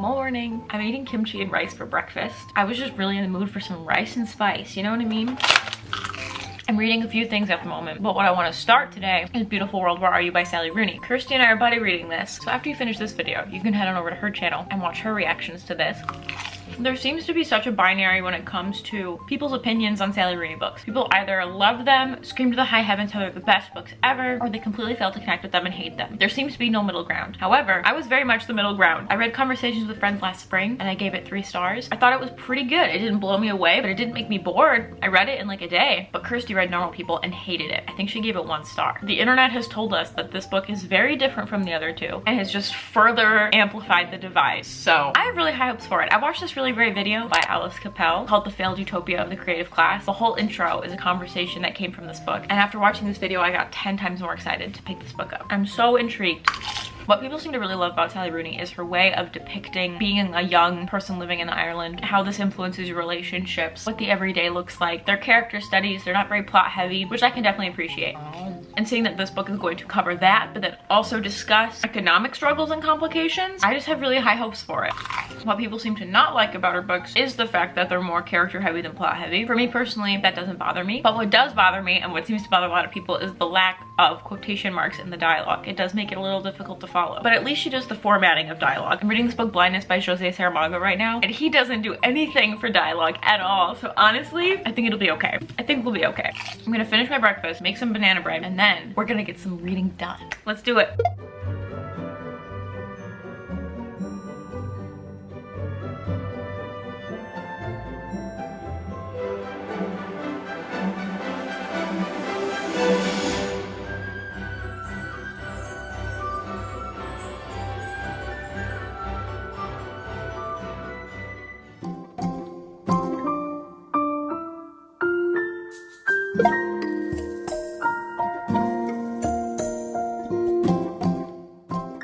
morning. I'm eating kimchi and rice for breakfast. I was just really in the mood for some rice and spice, you know what I mean? I'm reading a few things at the moment, but what I want to start today is Beautiful World, Where Are You by Sally Rooney. Kirsty and I are buddy reading this, so after you finish this video, you can head on over to her channel and watch her reactions to this. There seems to be such a binary when it comes to people's opinions on Sally Rooney books. People either love them, scream to the high heavens how they're the best books ever, or they completely fail to connect with them and hate them. There seems to be no middle ground. However, I was very much the middle ground. I read Conversations with Friends last spring and I gave it 3 stars. I thought it was pretty good. It didn't blow me away, but it didn't make me bored. I read it in like a day, but Kirsty read Normal People and hated it. I think she gave it 1 star. The internet has told us that this book is very different from the other 2 and has just further amplified the divide. So I have really high hopes for it. I watched this really great video by Alice Capel called The Failed Utopia of the Creative Class. The whole intro is a conversation that came from this book, and after watching this video I got 10 times more excited to pick this book up. I'm so intrigued. What people seem to really love about Sally Rooney is her way of depicting being a young person living in Ireland, how this influences your relationships, what the everyday looks like. Their character studies, they're not very plot heavy, which I can definitely appreciate. And seeing that this book is going to cover that, but then also discuss economic struggles and complications, I just have really high hopes for it. What people seem to not like about her books is the fact that they're more character heavy than plot heavy. For me personally, that doesn't bother me. But what does bother me, and what seems to bother a lot of people, is the lack of quotation marks in the dialogue. It does make it a little difficult to follow. But at least she does the formatting of dialogue. I'm reading this book Blindness by Jose Saramago right now, and he doesn't do anything for dialogue at all. So honestly, I think it'll be okay. I think we'll be okay. I'm gonna finish my breakfast, make some banana bread, and then we're gonna get some reading done. Let's do it.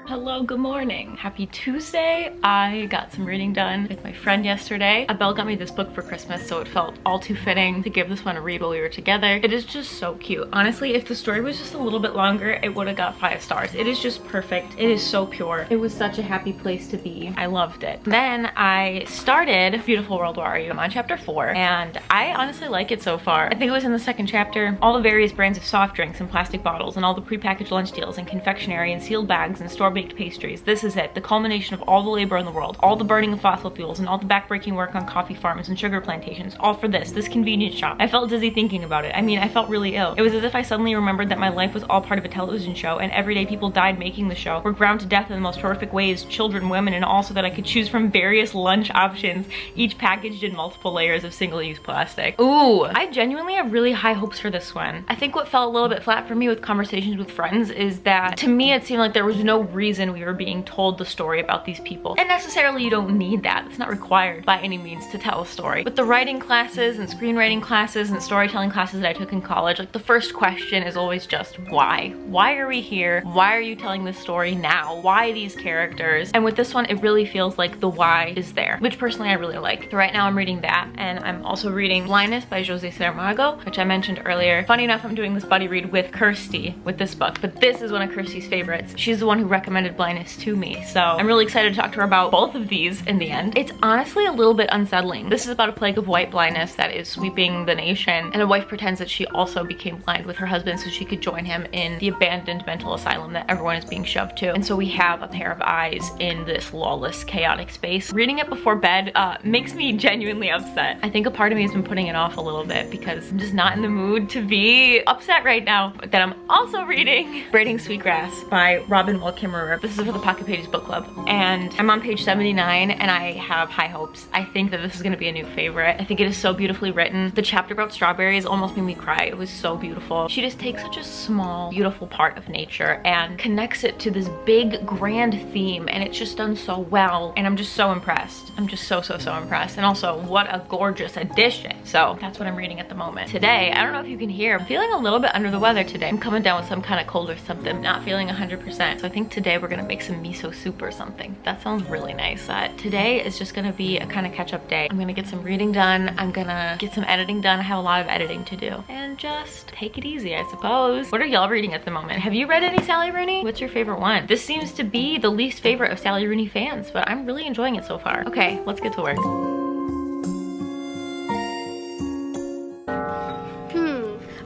Hello, good morning. Happy Tuesday. I got some reading done with my friend yesterday. Abel got me this book for Christmas, so it felt all too fitting to give this one a read while we were together. It is just so cute. Honestly, if the story was just a little bit longer, it would have got 5 stars. It is just perfect. It is so pure. It was such a happy place to be. I loved it. Then I started Beautiful World, Where Are You? I'm on chapter 4, and I honestly like it so far. I think it was in the 2nd chapter. All the various brands of soft drinks and plastic bottles, and all the prepackaged lunch deals and confectionery and sealed bags and store-baked pastries. This is it, the culmination of all the labor in the world, all the burning of fossil fuels and all the backbreaking work on coffee farms and sugar plantations, all for this convenience shop. I felt dizzy thinking about it. I mean, I felt really ill. It was as if I suddenly remembered that my life was all part of a television show, and everyday people died making the show, were ground to death in the most horrific ways, children, women, and all, so that I could choose from various lunch options, each packaged in multiple layers of single-use plastic. Ooh, I genuinely have really high hopes for this one. I think what felt a little bit flat for me with Conversations with Friends is that, to me, it seemed like there was no reason we were being told the story about these people. And necessarily you don't need that. It's not required by any means to tell a story. With the writing classes and screenwriting classes and storytelling classes that I took in college, like the first question is always just why? Why are we here? Why are you telling this story now? Why these characters? And with this one, it really feels like the why is there, which personally I really like. So right now I'm reading that, and I'm also reading Blindness by Jose Saramago, which I mentioned earlier. Funny enough, I'm doing this buddy read with Kirsty with this book, but this is one of Kirsty's favorites. She's the one who recommended Blindness to me, so I'm really excited to talk to her about both of these in the end. It's honestly a little bit unsettling. This is about a plague of white blindness that is sweeping the nation, and a wife pretends that she also became blind with her husband so she could join him in the abandoned mental asylum that everyone is being shoved to. And so we have a pair of eyes in this lawless, chaotic space. Reading it before bed makes me genuinely upset. I think a part of me has been putting it off a little bit because I'm just not in the mood to be upset right now. But then I'm also reading Braiding Sweetgrass by Robin Wall Kimmerer. This is for the Pocket Pages book club, and I'm on page 79, and I have high hopes. I think that this is gonna be a new favorite. I think it is so beautifully written. The chapter about strawberries almost made me cry. It was so beautiful. She just takes such a small, beautiful part of nature and connects it to this big, grand theme, and it's just done so well, and I'm just so impressed. I'm just so impressed. And also, what a gorgeous addition. So that's what I'm reading at the moment. Today, I don't know if you can hear, I'm feeling a little bit under the weather today. I'm coming down with some kind of cold or something, not feeling 100%. So I think today we're gonna make make some miso soup or something. That sounds really nice. But today is just gonna be a kind of catch-up day. I'm gonna get some reading done. I'm gonna get some editing done. I have a lot of editing to do. And just take it easy, I suppose. What are y'all reading at the moment? Have you read any Sally Rooney? What's your favorite one? This seems to be the least favorite of Sally Rooney fans, but I'm really enjoying it so far. Okay, let's get to work.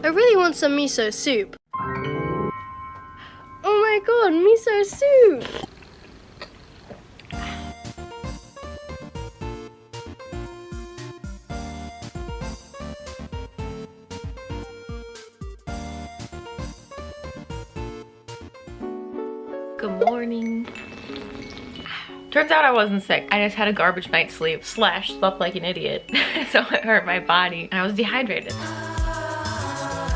I really want some miso soup. Oh my god, miso soup! Good morning. Turns out I wasn't sick. I just had a garbage night's sleep / slept like an idiot. So it hurt my body and I was dehydrated.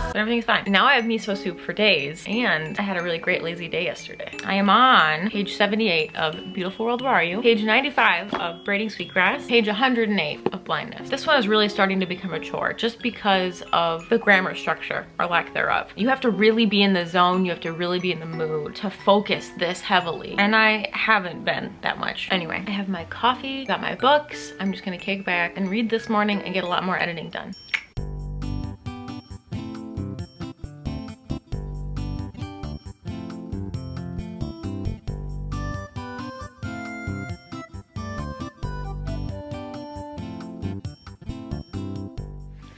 But everything's fine. Now I have miso soup for days, and I had a really great lazy day yesterday. I am on page 78 of Beautiful World, Where Are You? Page 95 of Braiding Sweetgrass, page 108 of Blindness. This one is really starting to become a chore just because of the grammar structure, or lack thereof. You have to really be in the zone, you have to really be in the mood to focus this heavily, and I haven't been that much. Anyway, I have my coffee, got my books. I'm just gonna kick back and read this morning and get a lot more editing done.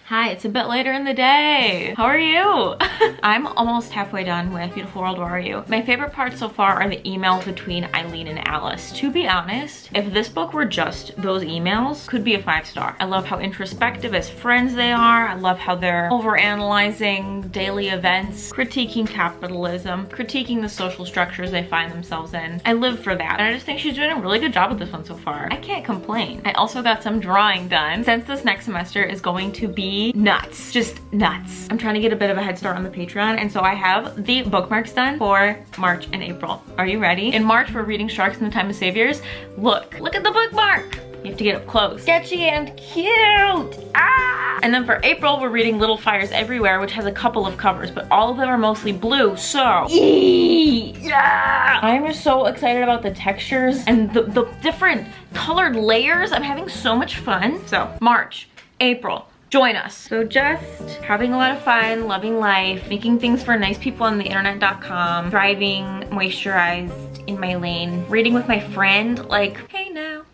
Hi, it's a bit later in the day. How are you? I'm almost halfway done with Beautiful World, Where Are You? My favorite parts so far are the emails between Eileen and Alice. To be honest, if this book were just those emails, could be a 5-star. I love how introspective as friends they are. I love how they're overanalyzing daily events, critiquing capitalism, critiquing the social structures they find themselves in. I live for that. And I just think she's doing a really good job with this one so far. I can't complain. I also got some drawing done since this next semester is going to be nuts, just nuts. I'm trying to get a bit of a head start on the Patreon, and so I have the bookmarks done for March and April. Are you ready? In March, we're reading Sharks in the Time of Saviors. Look at the bookmark. You have to get up close. Sketchy and cute. Ah! And then for April, we're reading Little Fires Everywhere, which has a couple of covers, but all of them are mostly blue, so yeah! I'm just so excited about the textures and the different colored layers. I'm having so much fun. So March, April, join us. So just having a lot of fun, loving life, making things for nice people on the internet.com, driving moisturized in my lane, reading with my friend, like, hey now,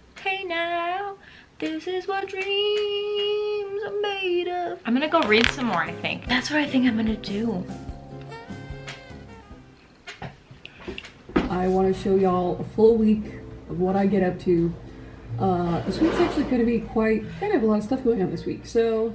this is what dreams are made of. I'm gonna go read some more, I think. That's what I think I'm gonna do. I want to show y'all a full week of what I get up to. This week's actually going to be quite, I have a lot of stuff going on this week, so...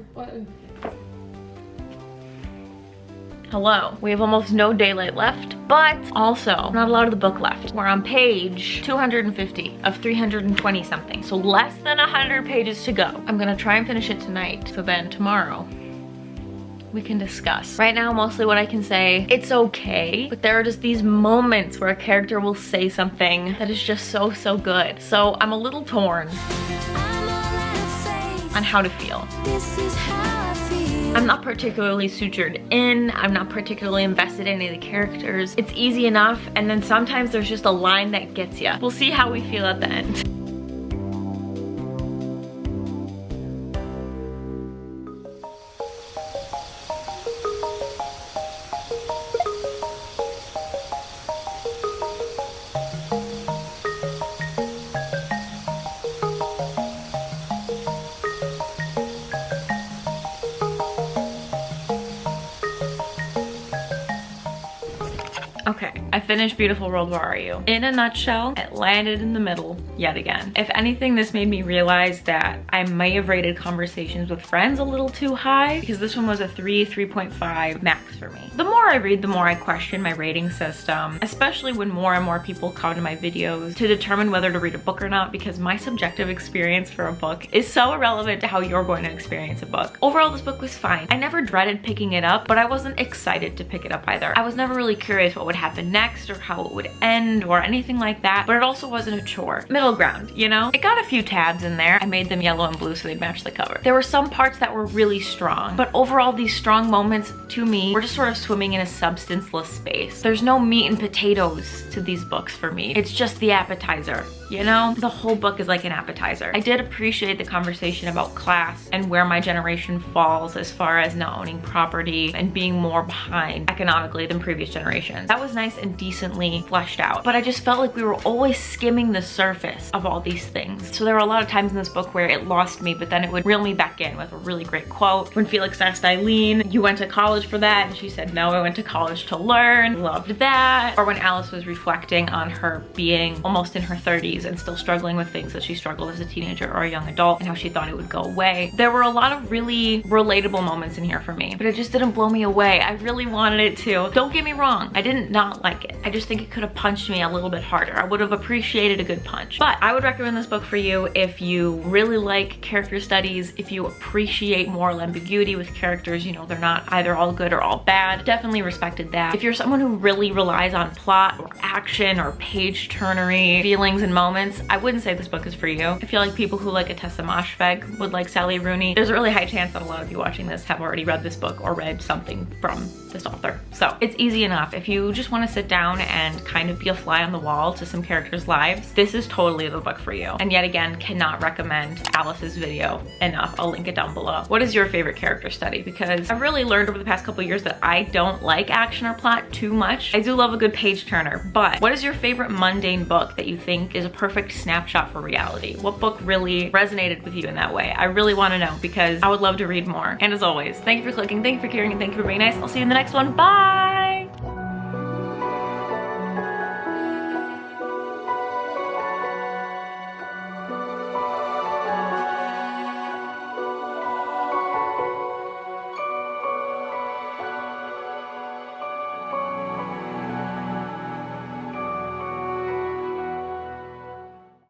Hello. We have almost no daylight left, but also not a lot of the book left. We're on page 250 of 320 something, so less than 100 pages to go. I'm gonna try and finish it tonight, so then tomorrow we can discuss. Right now, mostly what I can say, it's okay, but there are just these moments where a character will say something that is just so good. So I'm a little torn on how to feel. I'm not particularly sutured in, I'm not particularly invested in any of the characters. It's easy enough, and then sometimes there's just a line that gets you. We'll see how we feel at the end. Okay, I finished Beautiful World, Where Are You? In a nutshell, it landed in the middle yet again. If anything, this made me realize that I may have rated Conversations with Friends a little too high, because this one was a 3.5 max for me. The more I read, the more I question my rating system, especially when more and more people come to my videos to determine whether to read a book or not, because my subjective experience for a book is so irrelevant to how you're going to experience a book. Overall, this book was fine. I never dreaded picking it up, but I wasn't excited to pick it up either. I was never really curious what would happen next or how it would end or anything like that, but it also wasn't a chore. Middle ground, you know? It got a few tabs in there. I made them yellow and blue so they'd match the cover. There were some parts that were really strong, but overall these strong moments to me were just sort of swimming in a substanceless space. There's no meat and potatoes to these books for me. It's just the appetizer, you know? The whole book is like an appetizer. I did appreciate the conversation about class and where my generation falls as far as not owning property and being more behind economically than previous generations. That was nice and decently fleshed out, but I just felt like we were always skimming the surface of all these things. So there were a lot of times in this book where it lost me, but then it would reel me back in with a really great quote. When Felix asked Eileen, "You went to college for that?" and she said, "No, I went to college to learn." Loved that. Or when Alice was reflecting on her being almost in her 30s and still struggling with things that she struggled as a teenager or a young adult and how she thought it would go away. There were a lot of really relatable moments in here for me, but it just didn't blow me away. I really wanted it to. Don't get me wrong, I didn't not like it. I just think it could have punched me a little bit harder. I would have appreciated a good punch. But I would recommend this book for you if you really like character studies, if you appreciate moral ambiguity with characters, you know, they're not either all good or all bad. Definitely respected that. If you're someone who really relies on plot or action or page turnery, feelings and moments, I wouldn't say this book is for you. I feel like people who like Atessa Moshfegh would like Sally Rooney. There's a really high chance that a lot of you watching this have already read this book or read something from this author. So it's easy enough. If you just want to sit down and kind of be a fly on the wall to some characters' lives, this is totally the book for you. And yet again, cannot recommend Alice's video enough. I'll link it down below. What is your favorite character study? Because I've really learned over the past couple years that I don't like action or plot too much. I do love a good page turner, but what is your favorite mundane book that you think is a perfect snapshot for reality? What book really resonated with you in that way? I really want to know because I would love to read more. And as always, thank you for clicking, thank you for caring, and thank you for being nice. I'll see you in the next one. Bye!